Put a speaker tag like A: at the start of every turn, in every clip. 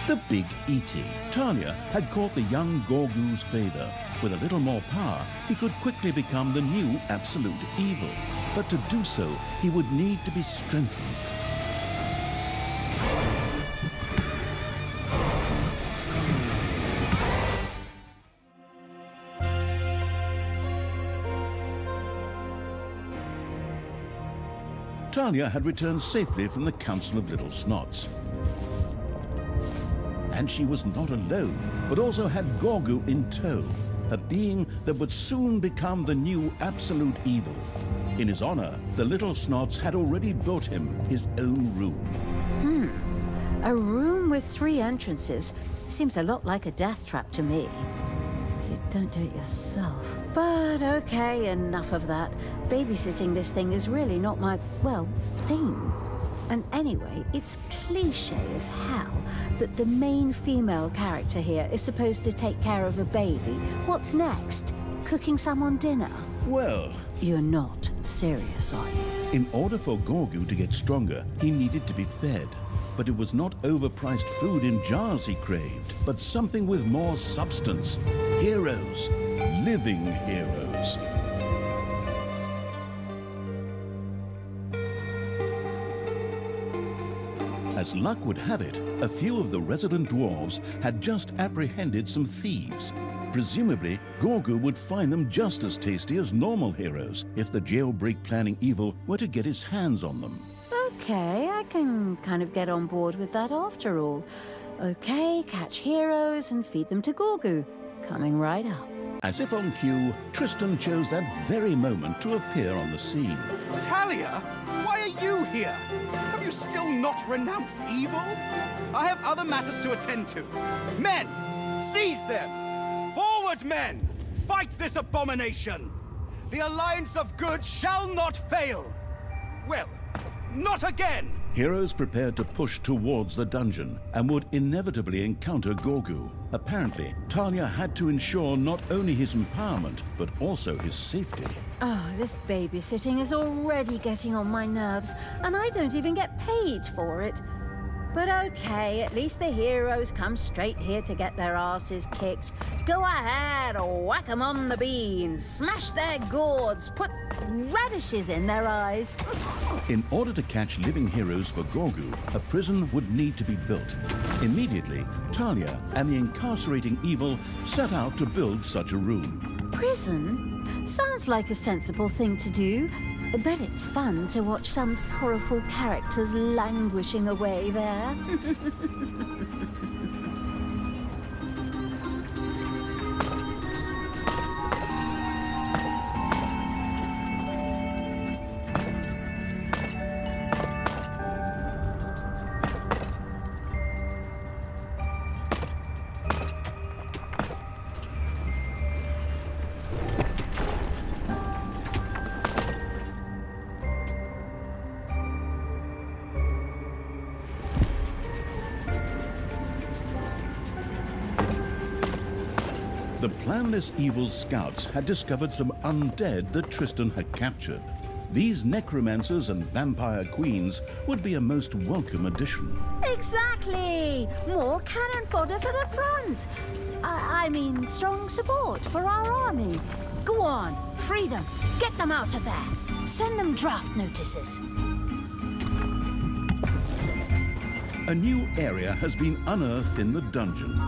A: The Big Eaty. Talia had caught the young Gorgu's favor. With a little more power, he could quickly become the new absolute evil. But to do so, he would need to be strengthened. Talia had returned safely from the Council of Little Snots. And she was not alone, but also had Gorgu in tow, a being that would soon become the new absolute evil. In his honor, the Little Snots had already built him his own room.
B: A room with 3 entrances seems a lot like a death trap to me. If you don't do it yourself. But okay, enough of that. Babysitting this thing is really not my, well, thing. And anyway, it's cliché as hell that the main female character here is supposed to take care of a baby. What's next? Cooking someone dinner?
A: Well,
B: You're not serious, are you?
A: in order for Gorgu to get stronger, he needed to be fed. But it was not overpriced food in jars he craved, but something with more substance. Heroes. Living heroes. As luck would have it, a few of the resident dwarves had just apprehended some thieves. Presumably, Gorgu would find them just as tasty as normal heroes if the jailbreak planning evil were to get his hands on them.
B: Okay, I can kind of get on board with that after all. Okay, catch heroes and feed them to Gorgu. Coming right up.
A: As if on cue, Tristan chose that very moment to appear on the scene.
C: Talia, why are you here? Have you still not renounced evil? I have other matters to attend to. Men, seize them! Forward, men! Fight this abomination! The alliance of good shall not fail! Well, not again!
A: Heroes prepared to push towards the dungeon and would inevitably encounter Gorgu. Apparently, Talia had to ensure not only his empowerment, but also his safety.
B: Oh, this babysitting is already getting on my nerves, and I don't even get paid for it. But okay, at least the heroes come straight here to get their asses kicked. Go ahead, whack 'em on the beans, smash their gourds, put radishes in their eyes.
A: In order to catch living heroes for Gorgu, a prison would need to be built. Immediately, Talia and the incarcerating evil set out to build such a room.
B: Prison? Sounds like a sensible thing to do. I bet it's fun to watch some sorrowful characters languishing away there.
A: The planless evil scouts had discovered some undead that Tristan had captured. These necromancers and vampire queens would be a most welcome addition.
B: Exactly! More cannon fodder for the front. I mean, strong support for our army. Go on, free them. Get them out of there. Send them draft notices.
A: A new area has been unearthed in the dungeon.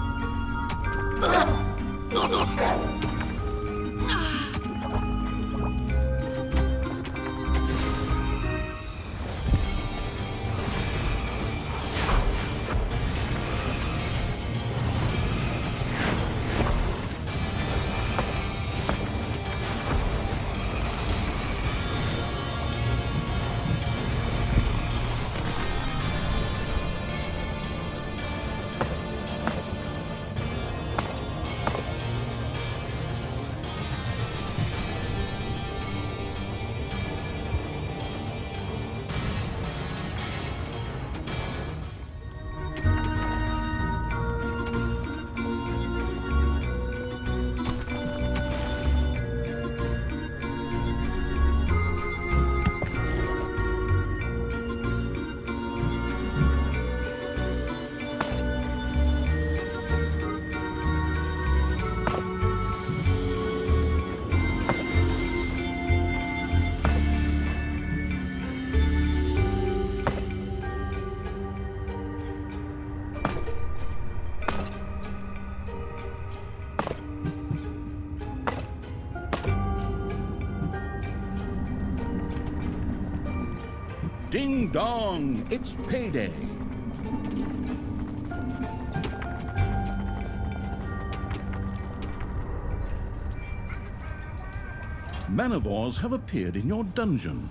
A: Ding dong! It's payday! Manivores have appeared in your dungeon.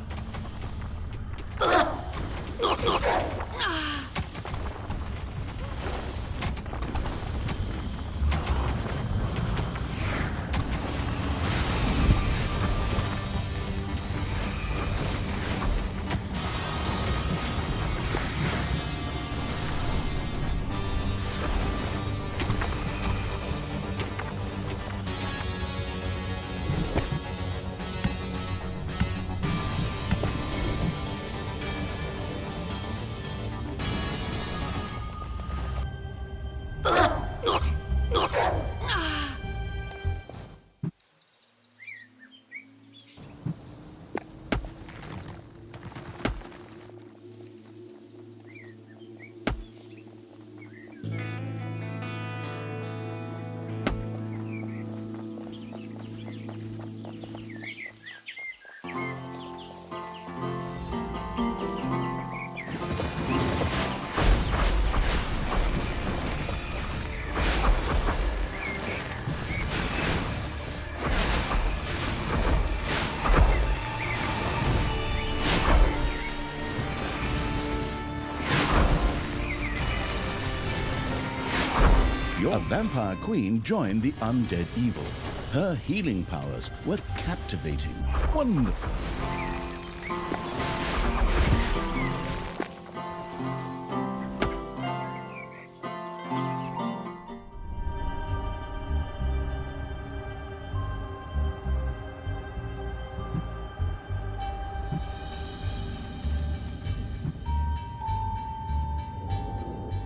A: A vampire queen joined the undead evil. Her healing powers were captivating. Wonderful.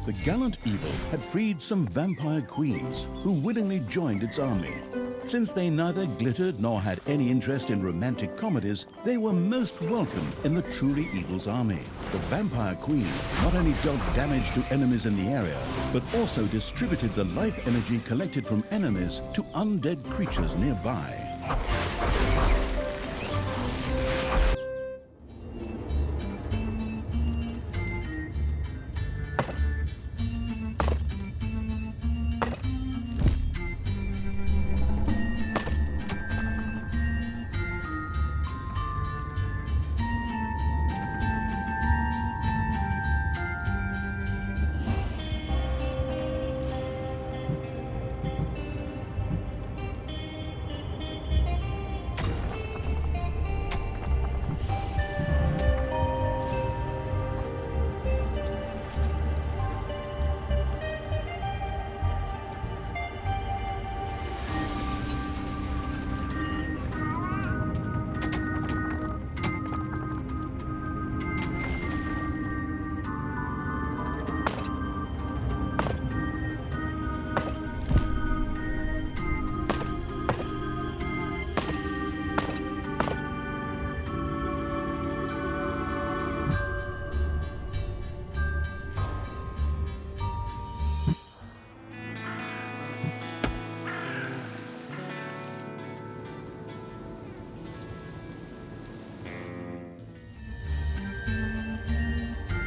A: The gallant evil had freed some vampire queens who willingly joined its army. Since they neither glittered nor had any interest in romantic comedies, they were most welcome in the truly evil's army. The vampire queen not only dealt damage to enemies in the area, but also distributed the life energy collected from enemies to undead creatures nearby.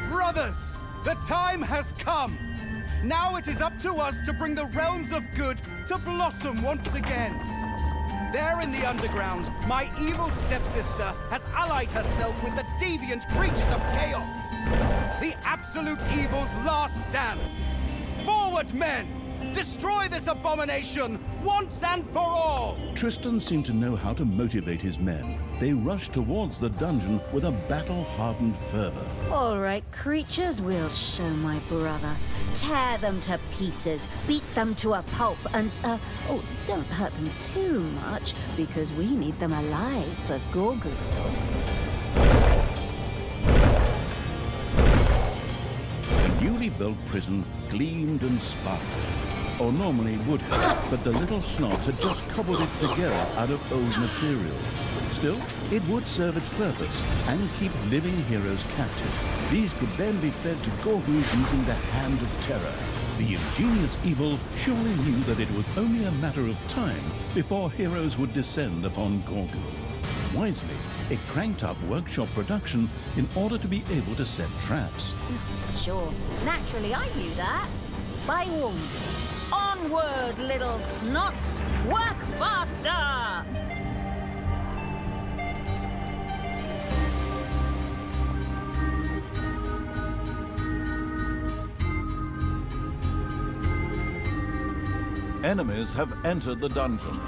C: Brothers, the time has come. Now it is up to us to bring the realms of good to blossom once again. There in the underground, my evil stepsister has allied herself with the deviant creatures of chaos. The absolute evil's last stand. Forward, men! Destroy this abomination once and for all!
A: Tristan seemed to know how to motivate his men. They rushed towards the dungeon with a battle-hardened fervor.
B: All right, creatures, we'll show my brother. Tear them to pieces, beat them to a pulp, and, oh, don't hurt them too much, because we need them alive for Gorgu.
A: The newly built prison gleamed and sparkled. Or normally would have, but the little snot had just cobbled it together out of old materials. Still, it would serve its purpose and keep living heroes captive. These could then be fed to Gorgu using the Hand of Terror. The ingenious evil surely knew that it was only a matter of time before heroes would descend upon Gorgu. Wisely, It cranked up workshop production in order to be able to set traps.
B: Sure. Naturally, I knew that. By all means, onward, little snots! Work faster!
D: Enemies have entered the dungeon.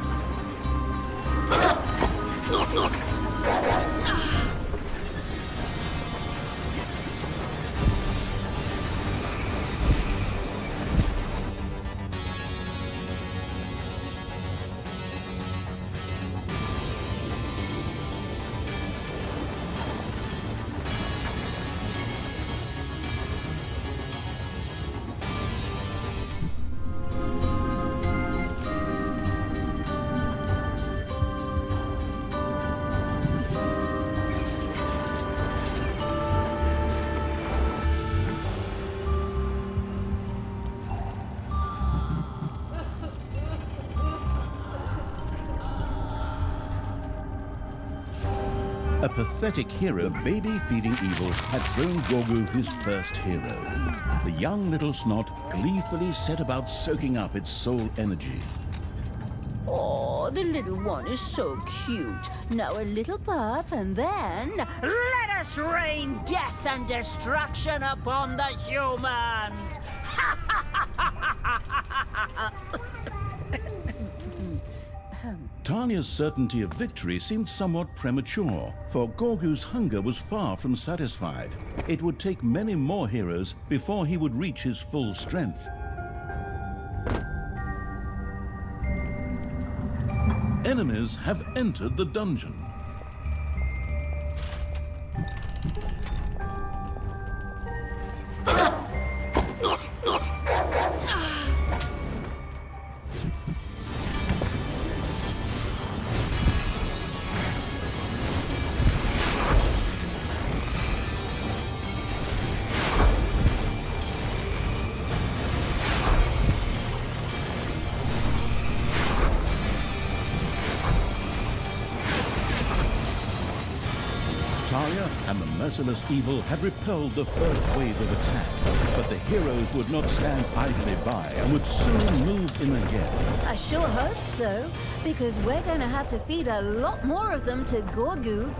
A: A pathetic hero, baby-feeding evil, had thrown Gorgu his first hero. The young little snot gleefully set about soaking up its soul energy.
B: Oh, the little one is so cute. Now a little pup, and then let us rain death and destruction upon the humans!
A: Talia's certainty of victory seemed somewhat premature, for Gorgu's hunger was far from satisfied. It would take many more heroes before he would reach his full strength.
D: Enemies have entered the dungeon.
A: Talia and the merciless evil had repelled the first wave of attack, but the heroes would not stand idly by and would soon move in again.
B: I sure hope so, because we're going to have to feed a lot more of them to Gorgu.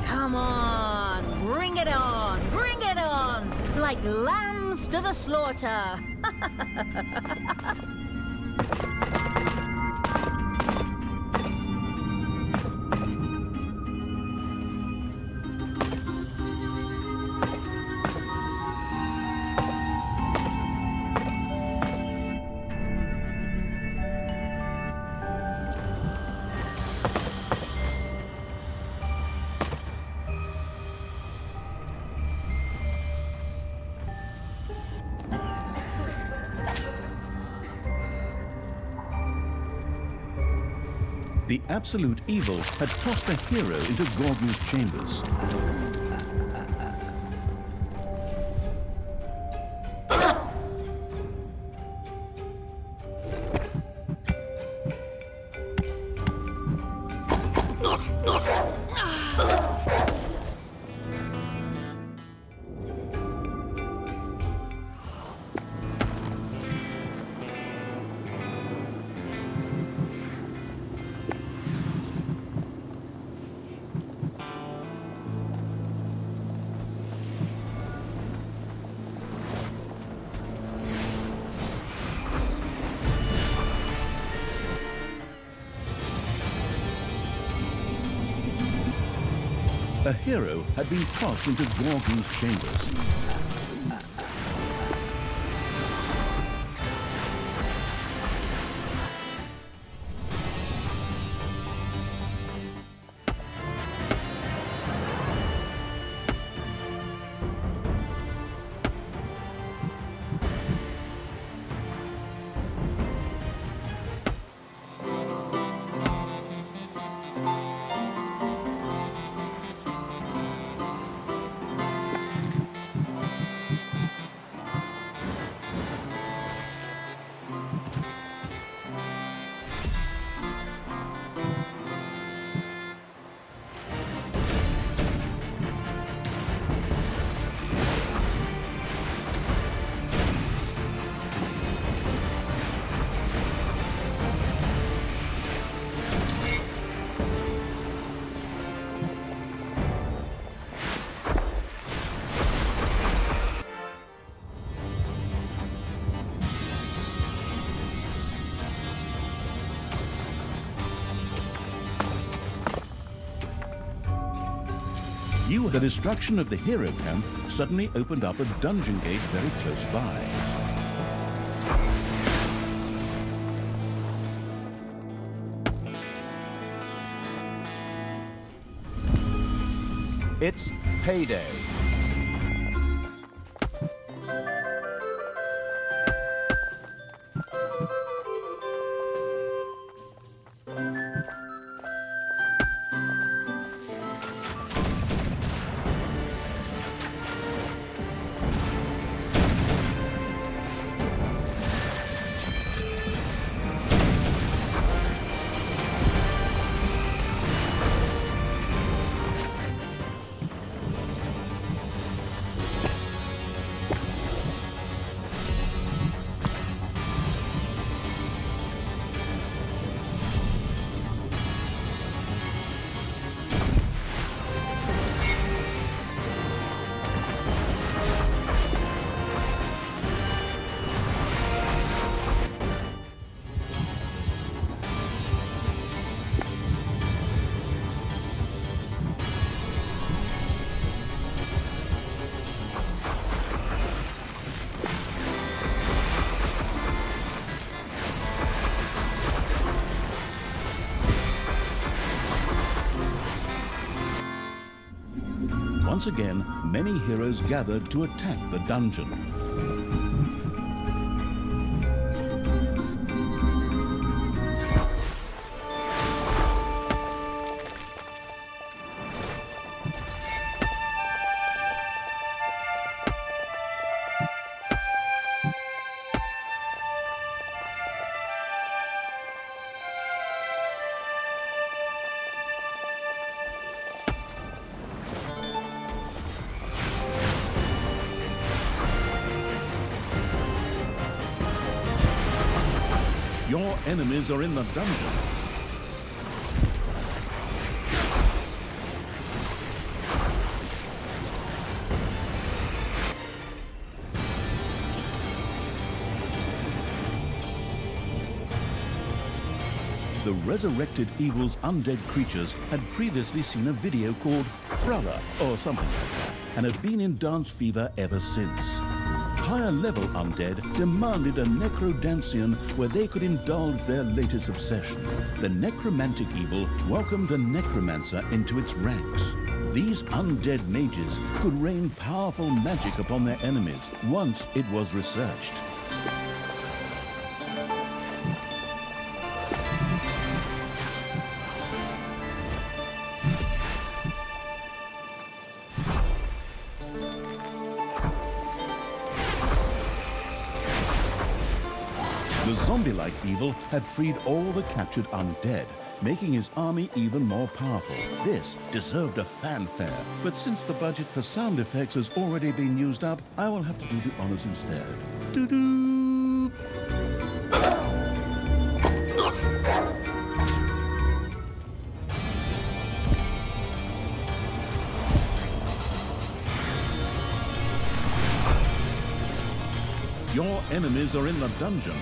B: Come on, bring it on, bring it on, like lambs to the slaughter.
A: The absolute evil had tossed a hero into Gorgu's chambers. A hero had been tossed into Gorgu's chambers. The destruction of the hero camp suddenly opened up a dungeon gate very close by.
E: It's payday.
A: Once again, many heroes gathered to attack the dungeon.
D: Your enemies are in the dungeon.
A: The resurrected evil's undead creatures had previously seen a video called Thriller or something like that, and had been in dance fever ever since. Higher level undead demanded a necrodancian where they could indulge their latest obsession. The necromantic evil welcomed a necromancer into its ranks. These undead mages could rain powerful magic upon their enemies once it was researched. The zombie-like evil had freed all the captured undead, making his army even more powerful. This deserved a fanfare, but since the budget for sound effects has already been used up, I will have to do the honors instead. Doo-doo!
D: Your enemies are in the dungeon.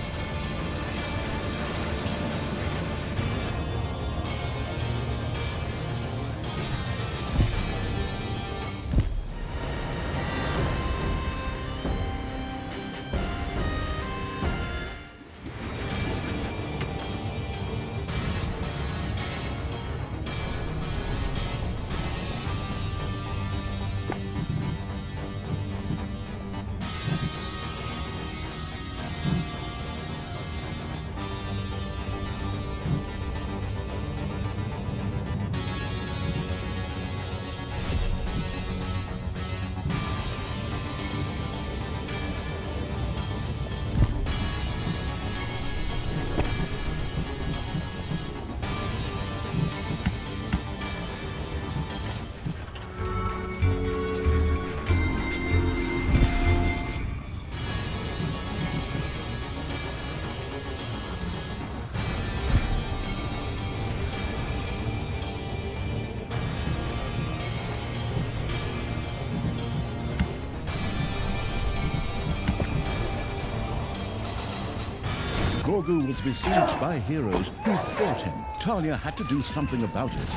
A: Gorgu was besieged by heroes who fought him. Talia had to do something about it.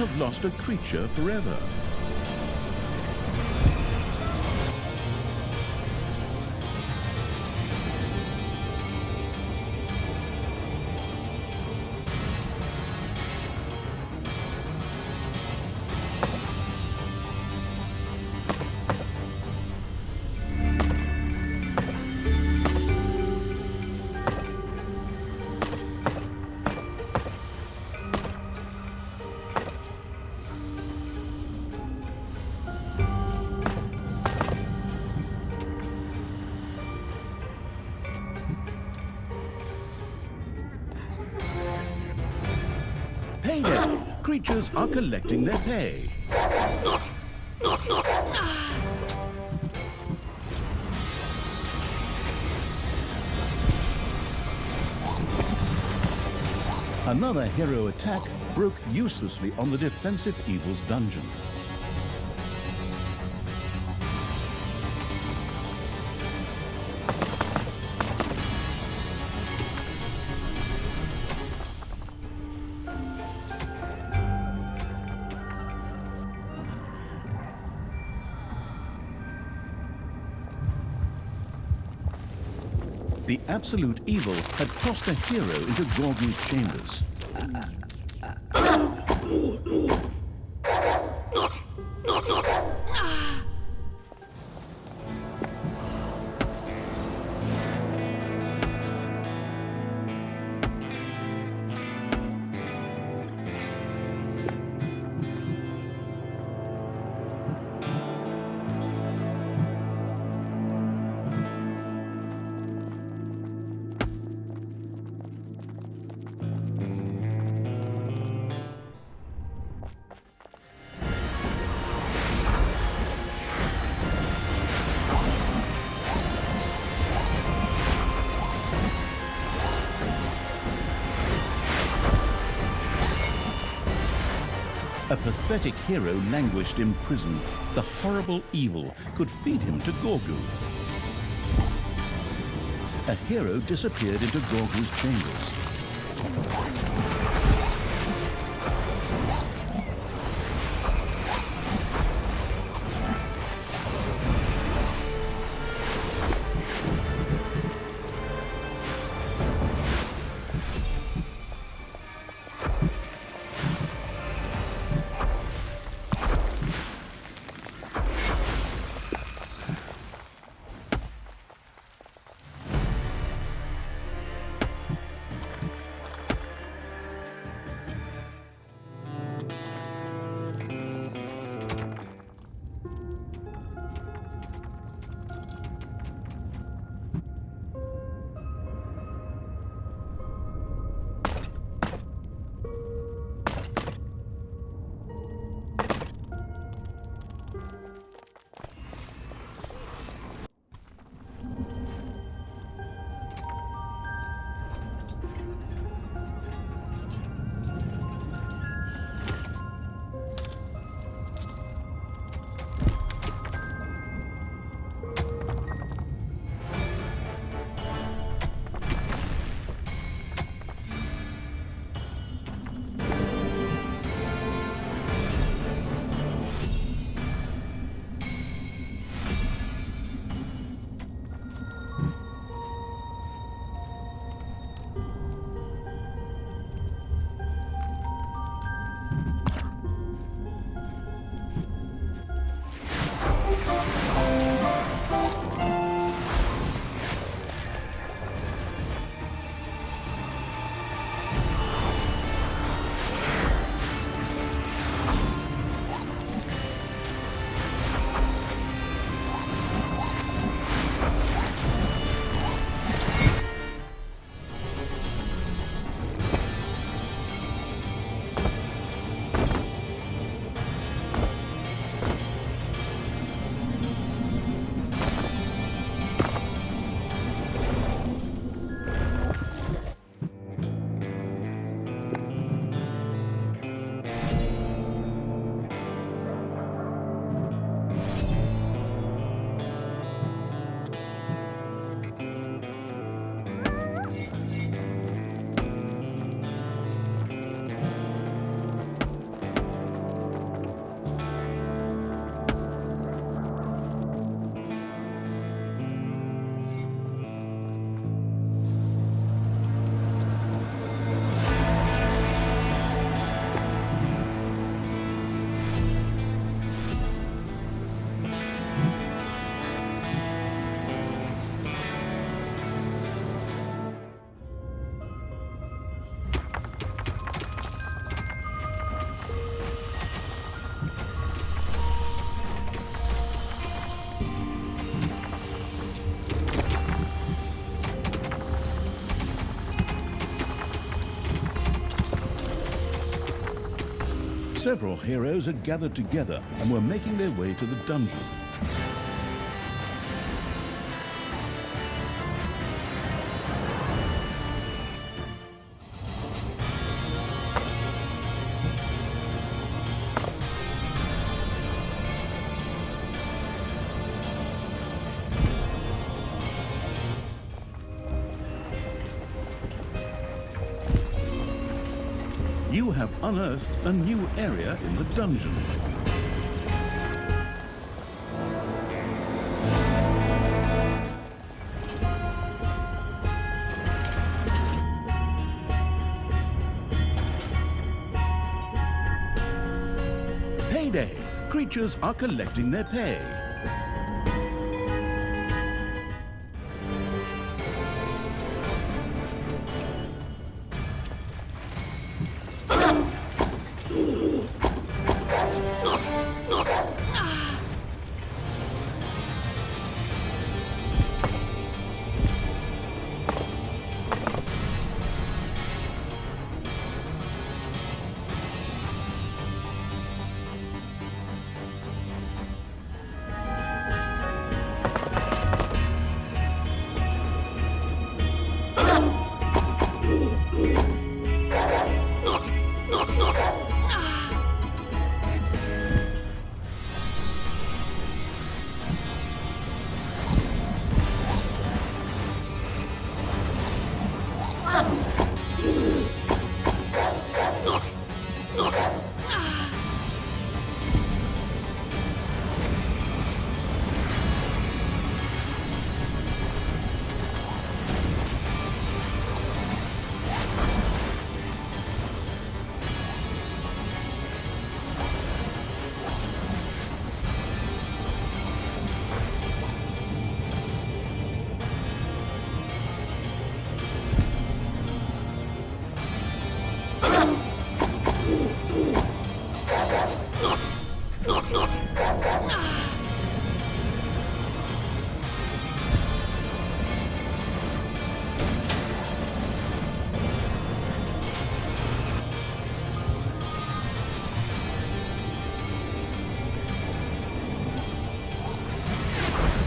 A: have lost a creature forever. Payday! Creatures are collecting their pay. Another hero attack broke uselessly on the defensive evil's dungeon. The absolute evil had tossed a hero into Gorgu's chambers. A pathetic hero languished in prison. The horrible evil could feed him to Gorgu. A hero disappeared into Gorgu's chambers. Several heroes had gathered together and were making their way to the dungeon. You have unearthed a new area in the dungeon. Payday! Creatures are collecting their pay.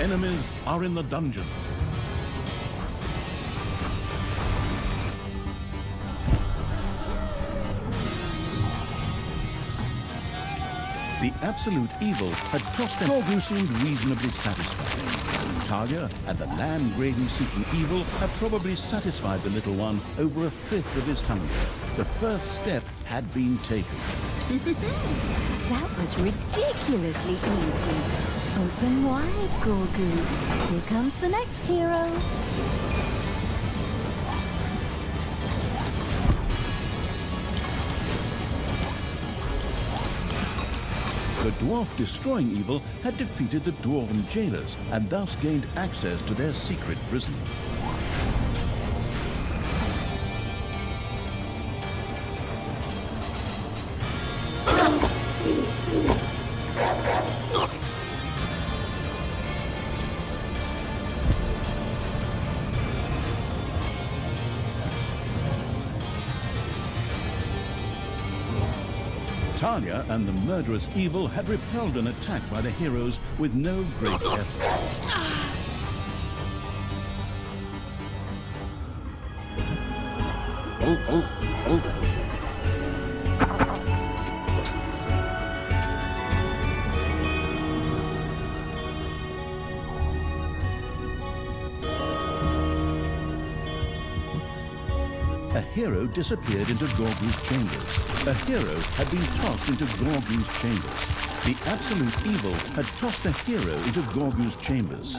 A: Enemies are in the dungeon. The absolute evil had tossed them. Gorgu seemed reasonably satisfied. Talia and the land gravy-seeking evil had probably satisfied the little one over a fifth of his hunger. The first step had been taken.
B: That was ridiculously easy. Open wide, Gorgu. Here comes the next hero.
A: The dwarf-destroying evil had defeated the dwarven jailers and thus gained access to their secret prison. Talia and the murderous evil had repelled an attack by the heroes with no great effort. A hero disappeared into Gorgu's chambers. A hero had been tossed into Gorgu's chambers. The absolute evil had tossed a hero into Gorgu's chambers.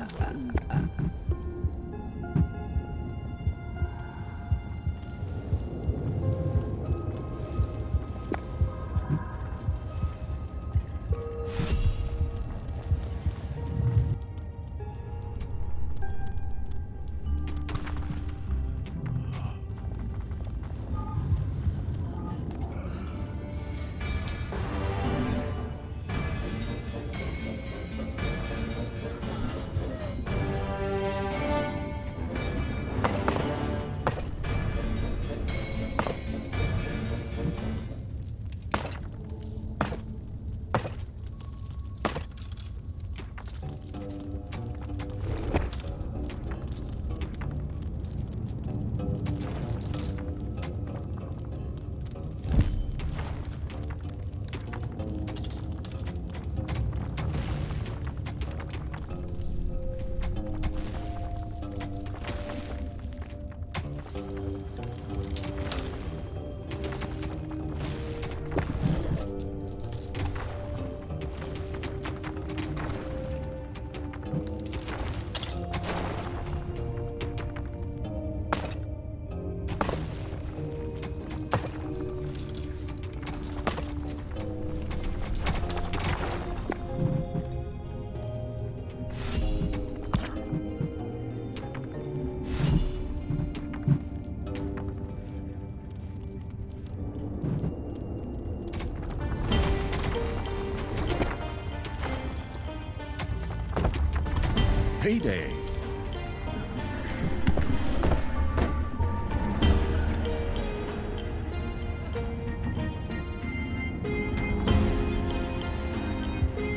A: Payday.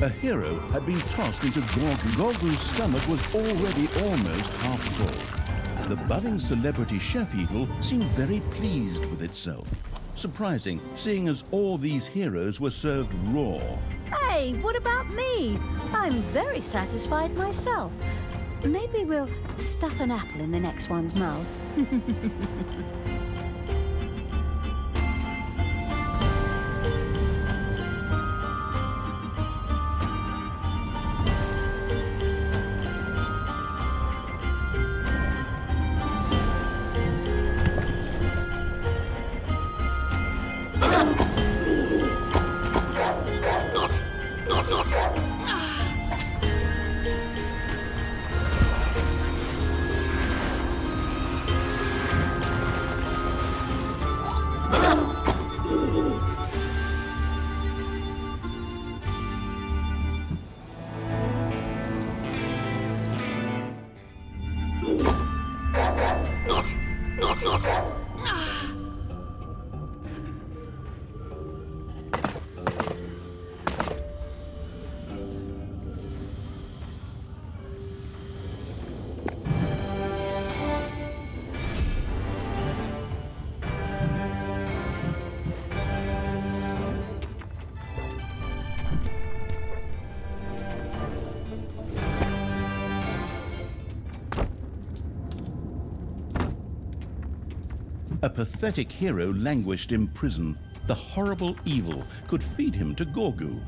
A: A hero had been tossed into Gorgu. Gorgu's stomach was already almost half full. The budding celebrity chef evil seemed very pleased with itself. Surprising, seeing as all these heroes were served raw.
B: Hey, what about me? I'm very satisfied myself. Maybe we'll stuff an apple in the next one's mouth.
A: A pathetic hero languished in prison. The horrible evil could feed him to Gorgu.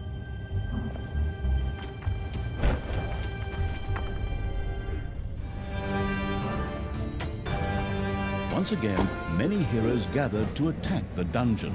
A: Once again, many heroes gathered to attack the dungeon.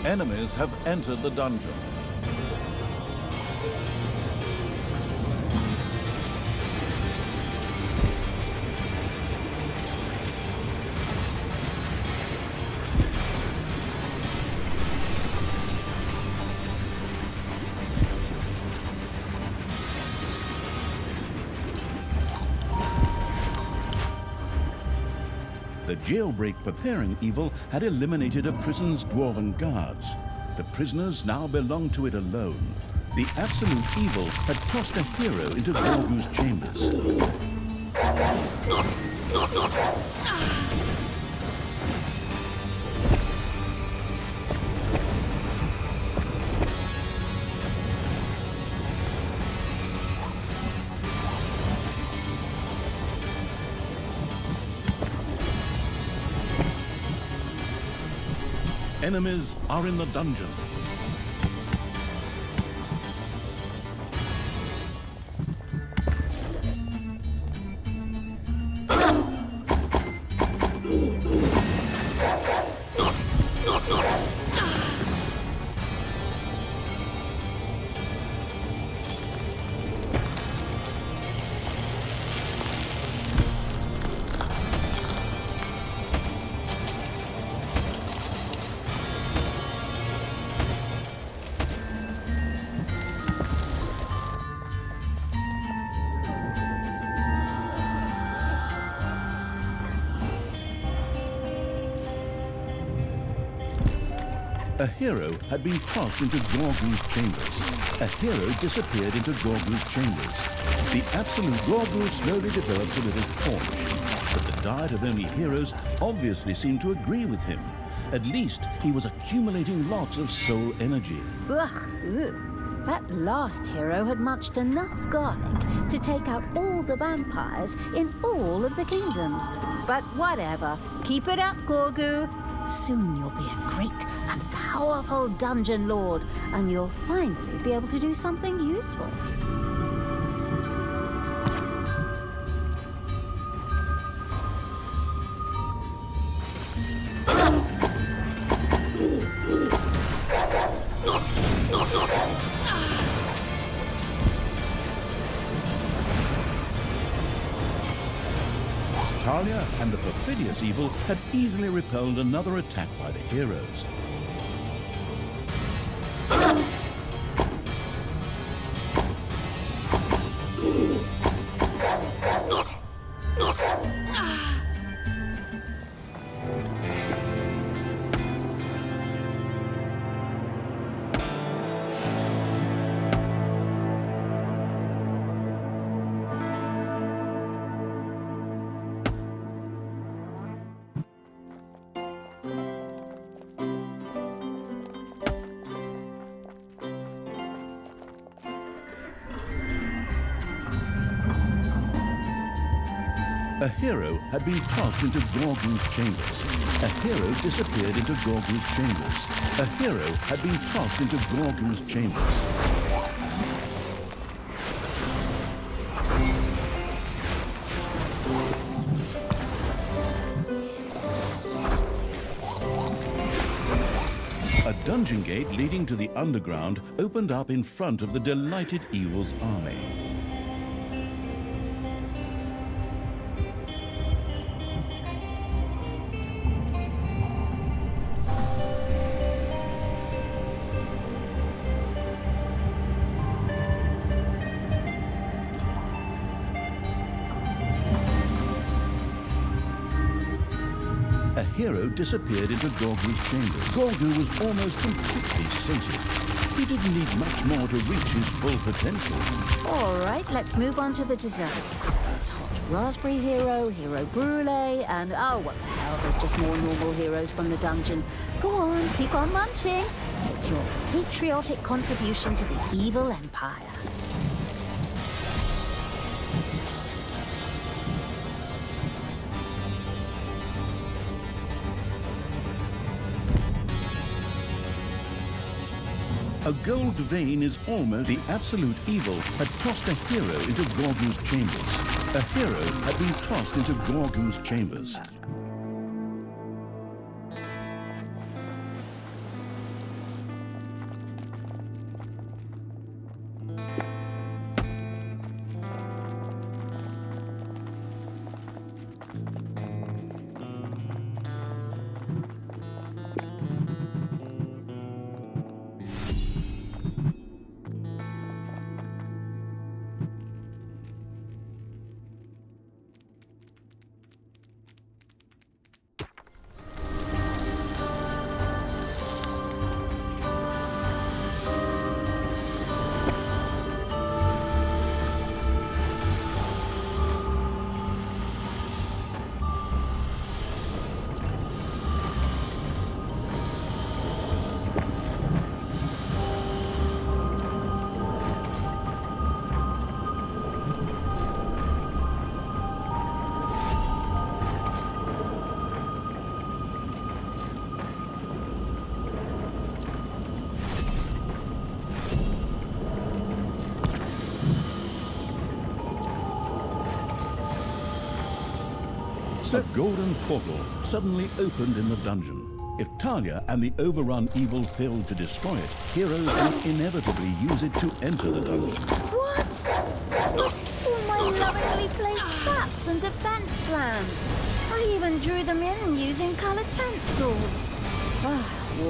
D: Enemies have entered the dungeon.
A: The jailbreak preparing evil had eliminated a prison's dwarven guards. The prisoners now belonged to it alone. The absolute evil had tossed a hero into Gorgu's chambers.
D: Enemies are in the dungeon.
A: A hero had been tossed into Gorgu's chambers. A hero disappeared into Gorgu's chambers. The absolute Gorgu slowly developed a little paunch, but the diet of only heroes obviously seemed to agree with him. At least he was accumulating lots of soul energy.
B: Ugh, ugh. That last hero had munched enough garlic to take out all the vampires in all of the kingdoms. But whatever. Keep it up, Gorgu. Soon you'll be a great and powerful dungeon lord, and you'll finally be able to do something useful.
A: Talia and the perfidious evil had easily repelled another attack by the heroes. A hero had been tossed into Gorgu's chambers. A hero disappeared into Gorgu's chambers. A hero had been tossed into Gorgu's chambers. A dungeon gate leading to the underground opened up in front of the delighted evil's army. A hero disappeared into Gorgu's chambers. Gorgu was almost completely sated. He didn't need much more to reach his full potential.
B: All right, let's move on to the desserts. There's hot raspberry hero, hero brulee, and oh, what the hell, there's just more normal heroes from the dungeon. Go on, keep on munching. It's your patriotic contribution to the evil empire.
A: A gold vein is almost the absolute evil had tossed a hero into Gorgu's chambers. A hero had been tossed into Gorgu's chambers. A golden portal suddenly opened in the dungeon. If Talia and the overrun evil failed to destroy it, heroes would inevitably use it to enter the dungeon.
B: What? All my lovingly placed traps and defense plans. I even drew them in using colored pencils.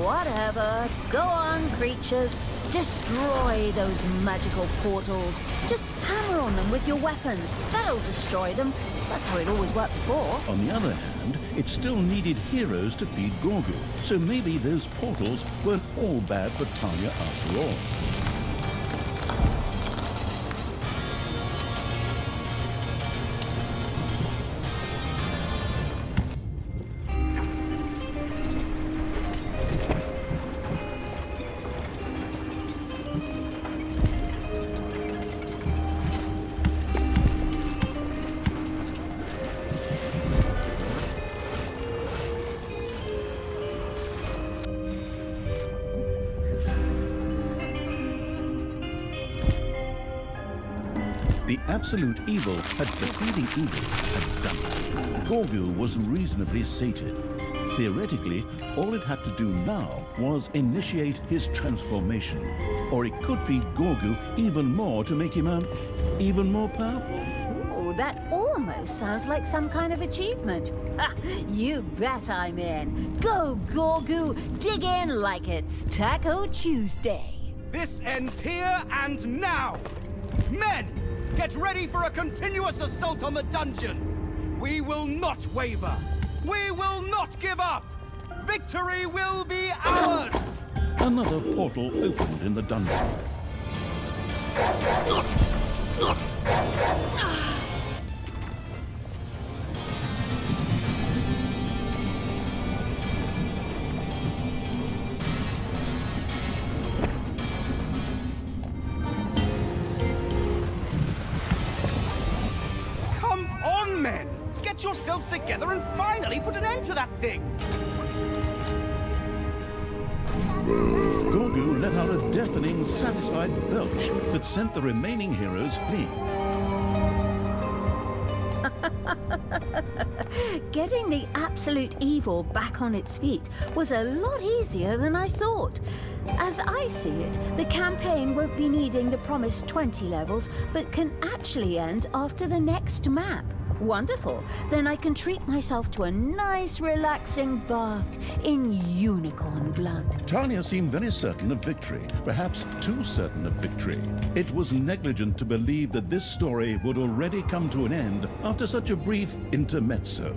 B: Whatever. Go on, creatures. Destroy those magical portals. Just hammer on them with your weapons. That'll destroy them. That's how it always worked before.
A: On the other hand, it still needed heroes to feed Gorgu, so maybe those portals weren't all bad for Talia after all. The absolute evil had defeating evil had done it. Gorgu was reasonably sated. Theoretically, all it had to do now was initiate his transformation. Or it could feed Gorgu even more to make him, even more powerful.
B: Ooh, that almost sounds like some kind of achievement. Ha, you bet I'm in. Go, Gorgu, dig in like it's Taco Tuesday.
C: This ends here and now! Men, get ready for a continuous assault on the dungeon! We will not waver! We will not give up! Victory will be ours!
A: Another portal opened in the dungeon.
C: Come on, men! Get yourselves together and finally put an end to that thing!
A: Gorgu let out a deafening, satisfied belch that sent the remaining heroes fleeing.
B: Getting the absolute evil back on its feet was a lot easier than I thought. As I see it, the campaign won't be needing the promised 20 levels, but can actually end after the next map. Wonderful. Then I can treat myself to a nice, relaxing bath in unicorn blood.
A: Tanya seemed very certain of victory, perhaps too certain of victory. It was negligent to believe that this story would already come to an end after such a brief intermezzo.